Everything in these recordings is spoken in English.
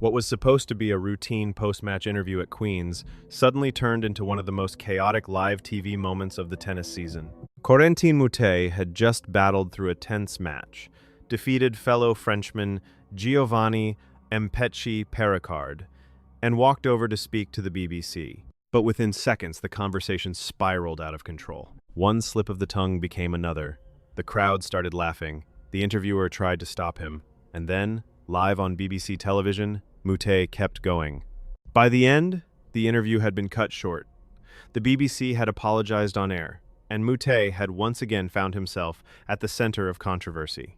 What was supposed to be a routine post-match interview at Queen's suddenly turned into one of the most chaotic live TV moments of the tennis season. Corentin Moutet had just battled through a tense match, defeated fellow Frenchman Giovanni Mpetshi Pericard, and walked over to speak to the BBC. But within seconds, the conversation spiraled out of control. One slip of the tongue became another. The crowd started laughing. The interviewer tried to stop him. And then, live on BBC television, Moutet kept going. By the end, the interview had been cut short. The BBC had apologized on air, and Moutet had once again found himself at the center of controversy.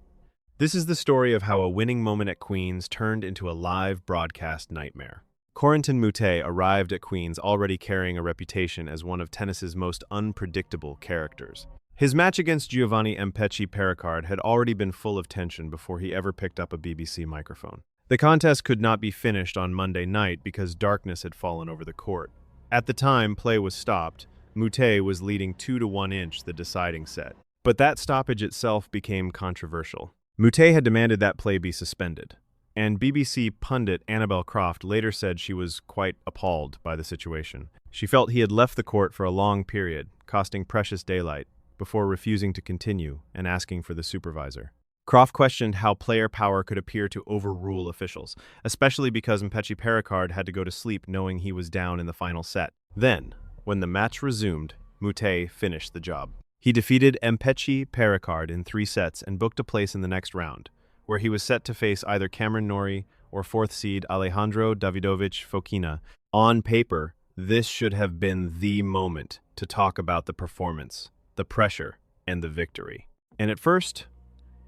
This is the story of how a winning moment at Queen's turned into a live broadcast nightmare. Corentin Moutet arrived at Queen's already carrying a reputation as one of tennis's most unpredictable characters. His match against Giovanni Mpetshi Pericard had already been full of tension before he ever picked up a BBC microphone. The contest could not be finished on Monday night because darkness had fallen over the court. At the time play was stopped, Moutet was leading 2-1 the deciding set. But that stoppage itself became controversial. Moutet had demanded that play be suspended, and BBC pundit Annabel Croft later said she was quite appalled by the situation. She felt he had left the court for a long period, costing precious daylight, before refusing to continue and asking for the supervisor. Croft questioned how player power could appear to overrule officials, especially because Mpetshi Pericard had to go to sleep knowing he was down in the final set. Then, when the match resumed, Moutet finished the job. He defeated Mpetshi Pericard in 3 sets and booked a place in the next round, where he was set to face either Cameron Norrie or 4th seed Alejandro Davidovich Fokina. On paper, this should have been the moment to talk about the performance, the pressure, and the victory. And at first,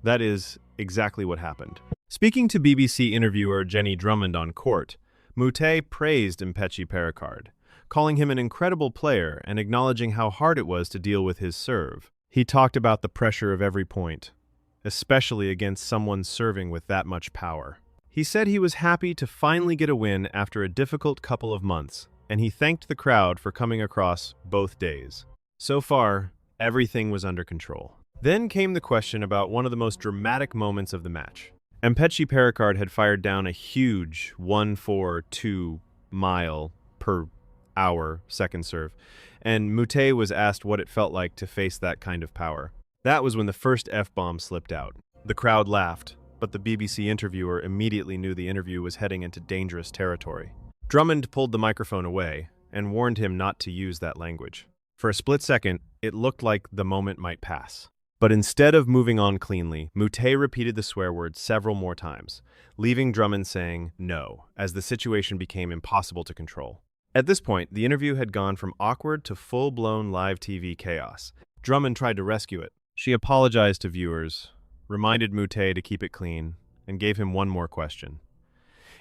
that is exactly what happened. Speaking to BBC interviewer Jenny Drummond on court, Moutet praised Mpetshi Pericard, calling him an incredible player and acknowledging how hard it was to deal with his serve. He talked about the pressure of every point, especially against someone serving with that much power. He said he was happy to finally get a win after a difficult couple of months, and he thanked the crowd for coming across both days. So far, everything was under control. Then came the question about one of the most dramatic moments of the match. Mpetshi Pericard had fired down a huge 1-4-2 mile per hour second serve, and Moutet was asked what it felt like to face that kind of power. That was when the first F-bomb slipped out. The crowd laughed, but the BBC interviewer immediately knew the interview was heading into dangerous territory. Drummond pulled the microphone away and warned him not to use that language. For a split second, it looked like the moment might pass. But instead of moving on cleanly, Moutet repeated the swear word several more times, leaving Drummond saying no, as the situation became impossible to control. At this point, the interview had gone from awkward to full-blown live TV chaos. Drummond tried to rescue it. She apologized to viewers, reminded Moutet to keep it clean, and gave him one more question.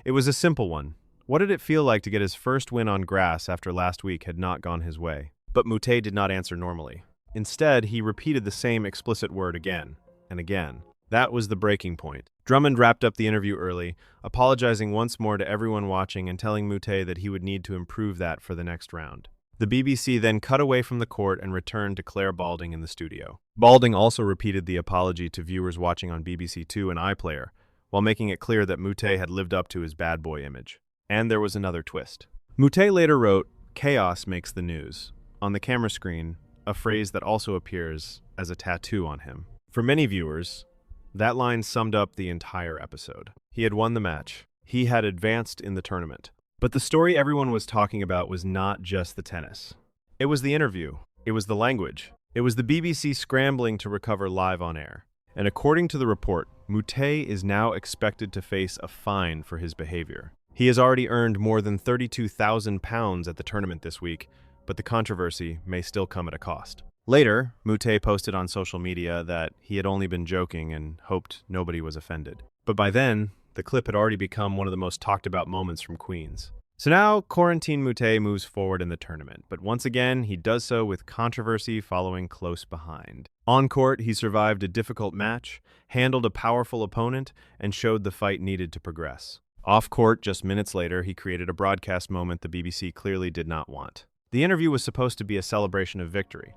It was a simple one. What did it feel like to get his first win on grass after last week had not gone his way? But Moutet did not answer normally. Instead, he repeated the same explicit word again and again. That was the breaking point. Drummond wrapped up the interview early, apologizing once more to everyone watching and telling Moutet that he would need to improve that for the next round. The BBC then cut away from the court and returned to Claire Balding in the studio. Balding also repeated the apology to viewers watching on BBC Two and iPlayer, while making it clear that Moutet had lived up to his bad boy image. And there was another twist. Moutet later wrote, "Chaos makes the news," on the camera screen, a phrase that also appears as a tattoo on him. For many viewers, that line summed up the entire episode. He had won the match. He had advanced in the tournament. But the story everyone was talking about was not just the tennis. It was the interview. It was the language. It was the BBC scrambling to recover live on air. And according to the report, Moutet is now expected to face a fine for his behavior. He has already earned more than £32,000 at the tournament this week, but the controversy may still come at a cost. Later, Moutet posted on social media that he had only been joking and hoped nobody was offended. But by then, the clip had already become one of the most talked about moments from Queen's. So now, Corentin Moutet moves forward in the tournament, but once again, he does so with controversy following close behind. On court, he survived a difficult match, handled a powerful opponent, and showed the fight needed to progress. Off court, just minutes later, he created a broadcast moment the BBC clearly did not want. The interview was supposed to be a celebration of victory.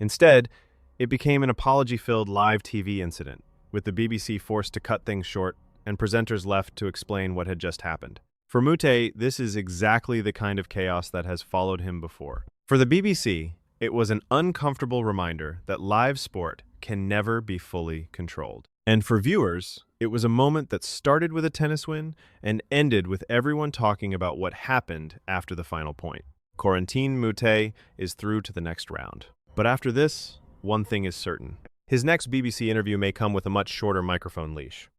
Instead, it became an apology-filled live TV incident, with the BBC forced to cut things short and presenters left to explain what had just happened. For Moutet, this is exactly the kind of chaos that has followed him before. For the BBC, it was an uncomfortable reminder that live sport can never be fully controlled. And for viewers, it was a moment that started with a tennis win and ended with everyone talking about what happened after the final point. Corentin Moutet is through to the next round. But after this, one thing is certain. His next BBC interview may come with a much shorter microphone leash.